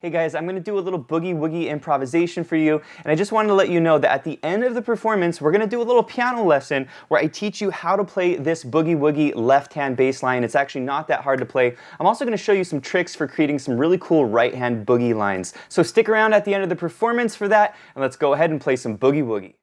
Hey guys, I'm going to do a little Boogie Woogie improvisation for you, and I just wanted to let you know that at the end of the performance, we're going to do a little piano lesson where I teach you how to play this Boogie Woogie left-hand bass line. It's actually not that hard to play. I'm also going to show you some tricks for creating some really cool right-hand boogie lines. So stick around at the end of the performance for that, and let's go ahead and play some Boogie Woogie.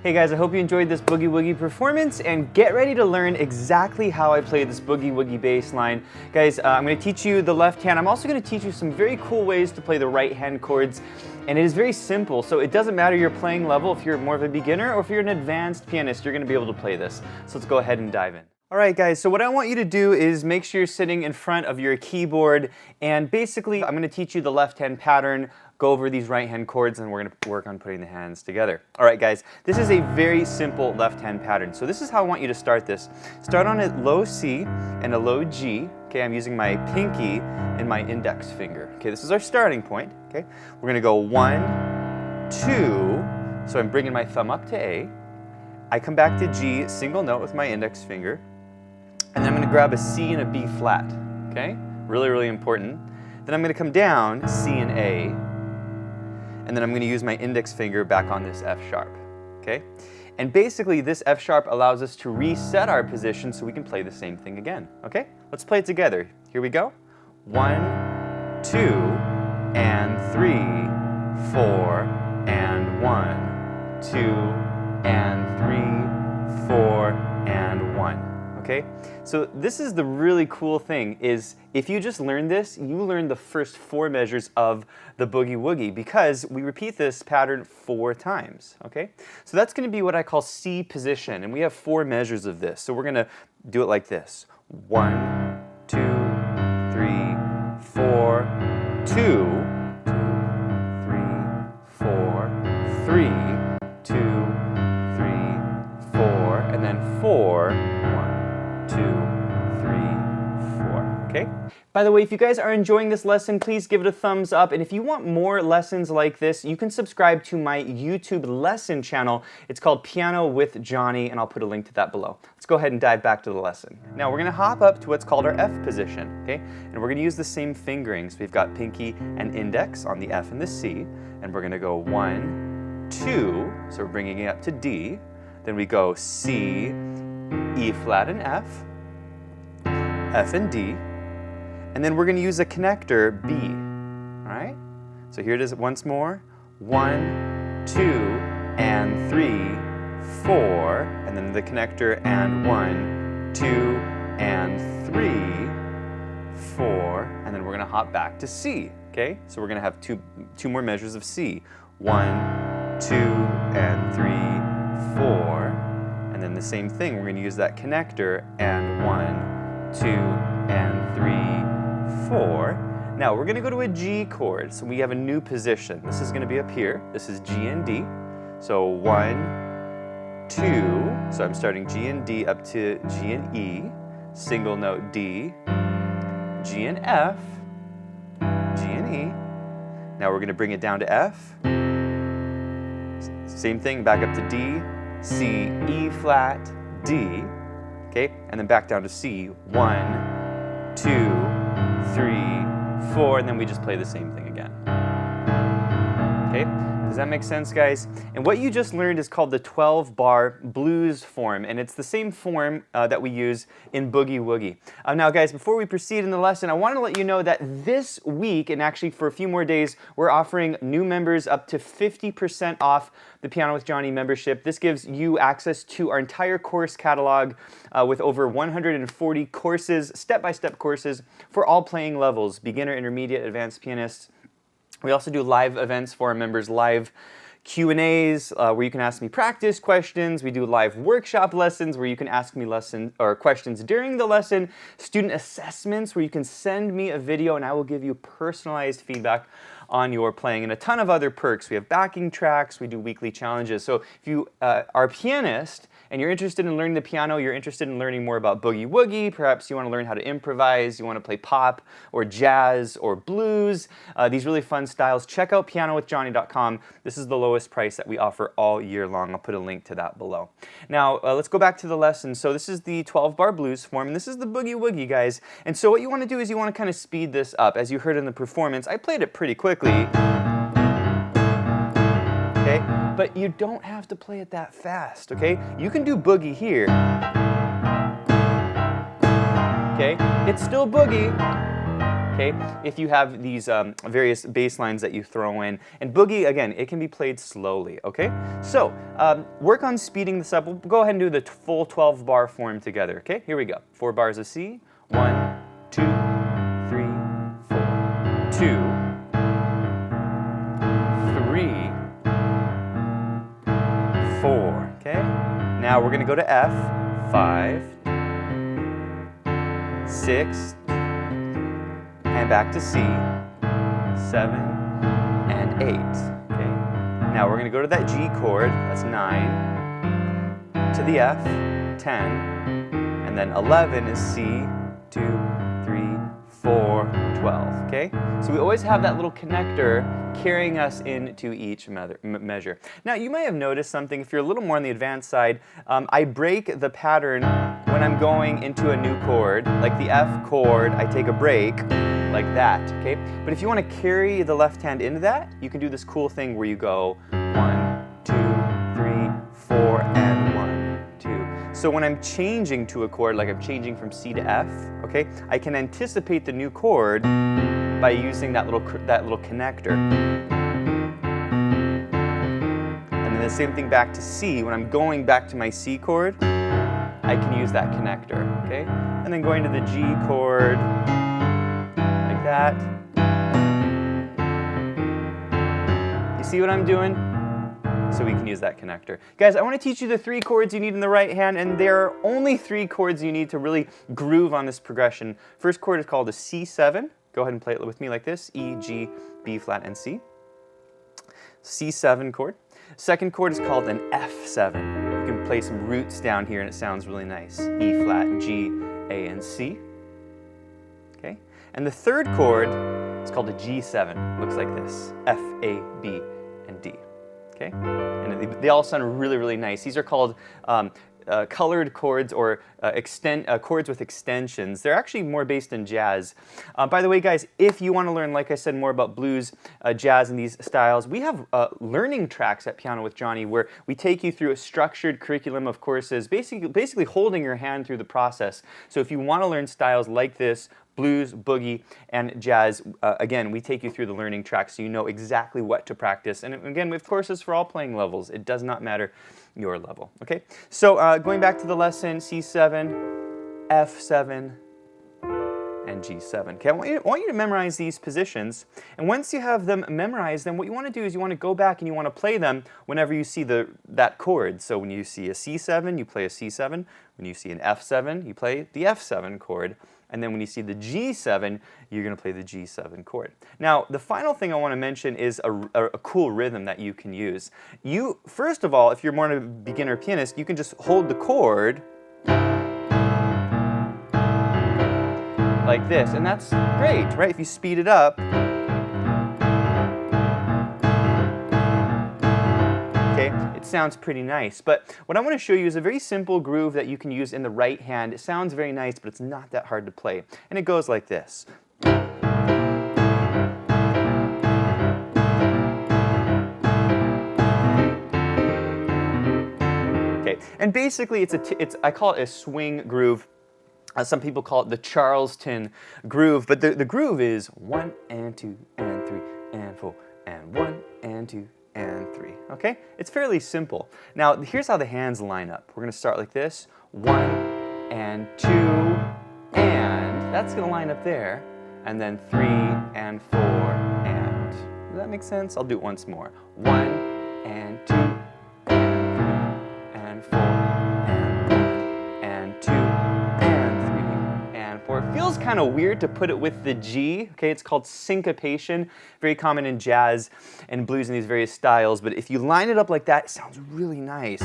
Hey guys, I hope you enjoyed this Boogie Woogie performance, and get ready to learn exactly how I play this Boogie Woogie bass line. Guys, I'm going to teach you the left hand. I'm also going to teach you some very cool ways to play the right hand chords, and it is very simple, so it doesn't matter your playing level if you're more of a beginner or if you're an advanced pianist, you're going to be able to play this. So let's go ahead and dive in. Alright guys, so what I want you to do is make sure you're sitting in front of your keyboard, and basically I'm going to teach you the left hand pattern, go over these right hand chords, and we're going to work on putting the hands together. Alright guys, this is a very simple left hand pattern. So this is how I want you to start this. Start on a low C and a low G. Okay, I'm using my pinky and my index finger. Okay, this is our starting point. Okay, we're going to go 1, 2, so I'm bringing my thumb up to A. I come back to G, single note with my index finger. And then I'm going to grab a C and a B flat, okay? Really, really important. Then I'm going to come down, C and A, and then I'm going to use my index finger back on this F sharp, okay? And basically this F sharp allows us to reset our position so we can play the same thing again, okay? Let's play it together. Here we go. 1, 2, and 3, 4, and 1, 2, and 3, 4, and 1. Okay? So this is the really cool thing, is if you just learn this, you learn the first 4 measures of the Boogie Woogie, because we repeat this pattern 4 times. Okay? So that's going to be what I call C position, and we have 4 measures of this. So we're going to do it like this. 1, 2, 3, 4, 2, 2, 3, 4, 3, 2, 3, 4, and then 4, 1, 2, 3, 4. Okay? By the way, if you guys are enjoying this lesson, please give it a thumbs up. And if you want more lessons like this, you can subscribe to my YouTube lesson channel. It's called Piano with Jonny, and I'll put a link to that below. Let's go ahead and dive back to the lesson. Now we're going to hop up to what's called our F position, okay? And we're going to use the same fingerings. We've got pinky and index on the F and the C, and we're going to go 1, 2, so we're bringing it up to D. Then we go C, E flat and F, F and D, and then we're going to use a connector B. All right? So here it is once more. 1, 2, and 3, 4, and then the connector, and 1, 2, and 3, 4, and then we're going to hop back to C. Okay? So we're going to have two more measures of C. 1, 2, and 3, 4, And then the same thing, we're going to use that connector, and 1, 2, and 3, 4. Now we're going to go to a G chord, so we have a new position. This is going to be up here. This is G and D. So 1, 2, so I'm starting G and D up to G and E, single note D, G and F, G and E. Now we're going to bring it down to F. Same thing, back up to D, C, E flat, D, okay? And then back down to C, 1, 2, 3, 4, and then we just play the same thing again. Okay? Does that make sense, guys? And what you just learned is called the 12-bar blues form, and it's the same form that we use in Boogie Woogie. Now, guys, before we proceed in the lesson, I want to let you know that this week, and actually for a few more days, we're offering new members up to 50% off the Piano with Jonny membership. This gives you access to our entire course catalog with over 140 courses, step-by-step courses for all playing levels, beginner, intermediate, advanced pianists. We also do live events for our members, live Q&As where you can ask me practice questions. We do live workshop lessons where you can ask me questions during the lesson, student assessments where you can send me a video and I will give you personalized feedback on your playing, and a ton of other perks. We have backing tracks, we do weekly challenges. So if you are a pianist and you're interested in learning the piano, you're interested in learning more about Boogie Woogie, perhaps you want to learn how to improvise, you want to play pop or jazz or blues, these really fun styles, check out pianowithjonny.com. This is the lowest price that we offer all year long. I'll put a link to that below. Now, let's go back to the lesson. So this is the 12-bar blues form, and this is the Boogie Woogie, guys. And so what you want to do is you want to kind of speed this up. As you heard in the performance, I played it pretty quickly. Okay, but you don't have to play it that fast, okay? You can do boogie here. Okay, it's still boogie. Okay, if you have these various bass lines that you throw in. And boogie, again, it can be played slowly, okay? So, work on speeding this up. We'll go ahead and do the full 12-bar form together, okay? Here we go. 4 bars of C. 1, 2, 3, 4. 2, 4, okay? Now we're going to go to F, 5, 6, and back to C, 7, and 8, okay? Now we're going to go to that G chord, that's 9, to the F, 10, and then 11 is C, 2, 3, 4, 12, okay? So we always have that little connector carrying us into each measure. Now, you may have noticed something. If you're a little more on the advanced side, I break the pattern when I'm going into a new chord, like the F chord, I take a break, like that, okay? But if you want to carry the left hand into that, you can do this cool thing where you go 1, 2, 3, 4, and 1, 2. So when I'm changing to a chord, like I'm changing from C to F, okay, I can anticipate the new chord by using that little connector. And then the same thing back to C. When I'm going back to my C chord, I can use that connector, okay? And then going to the G chord, like that. You see what I'm doing? So we can use that connector. Guys, I want to teach you the 3 chords you need in the right hand, and there are only 3 chords you need to really groove on this progression. First chord is called a C7. Go ahead and play it with me like this. E, G, B flat, and C. C7 chord. Second chord is called an F7. You can play some roots down here and it sounds really nice. E flat, G, A, and C. Okay. And the third chord is called a G7. Looks like this. F, A, B, and D. Okay? And they all sound really, really nice. These are called colored chords or chords with extensions. They're actually more based in jazz. By the way, guys, if you want to learn, like I said, more about blues, jazz, and these styles, we have learning tracks at Piano with Jonny where we take you through a structured curriculum of courses, basically holding your hand through the process. So if you want to learn styles like this, blues, boogie, and jazz, again, we take you through the learning track so you know exactly what to practice. And again, we have courses for all playing levels. It does not matter your level, okay? So going back to the lesson, C7, F7, and G7. Okay, I want you to memorize these positions, and once you have them memorized, then what you want to do is you want to go back and you want to play them whenever you see that chord. So when you see a C7, you play a C7. When you see an F7, you play the F7 chord. And then when you see the G7, you're going to play the G7 chord. Now, the final thing I want to mention is a cool rhythm that you can use. First of all, if you're more of a beginner pianist, you can just hold the chord like this, and that's great, right? If you speed it up, okay, it sounds pretty nice. But what I want to show you is a very simple groove that you can use in the right hand. It sounds very nice, but it's not that hard to play. And it goes like this. Okay, and basically I call it a swing groove. Some people call it the Charleston groove, but the groove is 1 and 2 and 3 and 4 and 1 and 2 and 3. Okay? It's fairly simple. Now, here's how the hands line up. We're going to start like this. 1 and 2 and that's going to line up there. And then 3 and 4 and. Does that make sense? I'll do it once more. 1 and 2 and 3 and 4 and 1 and 2 and 4. It feels kind of weird to put it with the G. Okay, it's called syncopation. Very common in jazz and blues in these various styles. But if you line it up like that, it sounds really nice.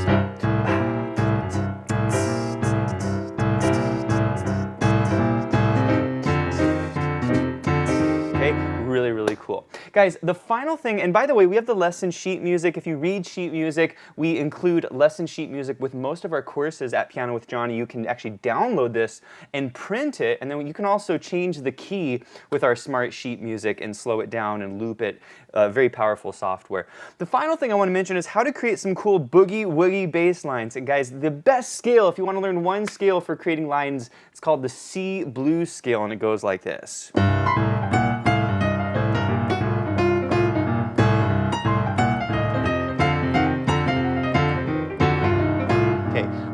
Really, really cool. Guys, the final thing, and by the way, we have the lesson sheet music. If you read sheet music, we include lesson sheet music with most of our courses at Piano with Jonny. You can actually download this and print it, and then you can also change the key with our smart sheet music and slow it down and loop it. Very powerful software. The final thing I want to mention is how to create some cool boogie woogie bass lines. And guys, the best scale, if you want to learn one scale for creating lines, it's called the C blues scale, and it goes like this.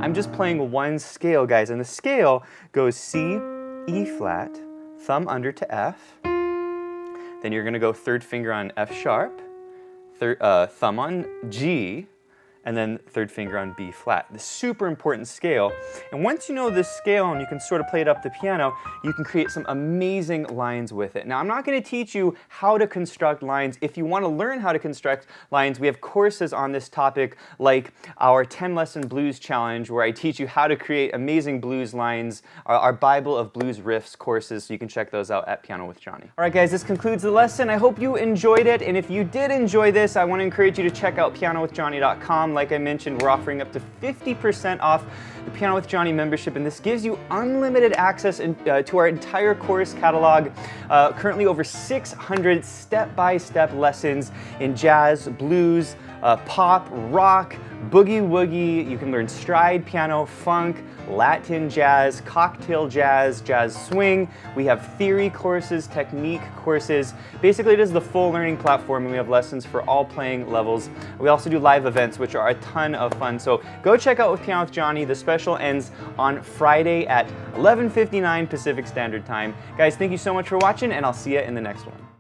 I'm just playing one scale, guys, and the scale goes C, E flat, thumb under to F, then you're going to go third finger on F sharp, thumb on G, and then third finger on B flat. The super important scale. And once you know this scale and you can sort of play it up the piano, you can create some amazing lines with it. Now, I'm not going to teach you how to construct lines. If you want to learn how to construct lines, we have courses on this topic, like our 10-lesson blues challenge, where I teach you how to create amazing blues lines, our Bible of Blues Riffs courses, so you can check those out at Piano with Jonny. All right, guys, this concludes the lesson. I hope you enjoyed it, and if you did enjoy this, I want to encourage you to check out pianowithjonny.com. Like I mentioned, we're offering up to 50% off the Piano with Jonny membership, and this gives you unlimited access to our entire course catalog. Currently over 600 step-by-step lessons in jazz, blues, pop, rock, boogie woogie. You can learn stride piano, funk, Latin jazz, cocktail jazz, jazz swing. We have theory courses, technique courses. Basically, it is the full learning platform, and we have lessons for all playing levels. We also do live events, which are a ton of fun. So go check out with Piano with Jonny. The special ends on Friday at 11:59 Pacific Standard Time. Guys, thank you so much for watching, and I'll see you in the next one.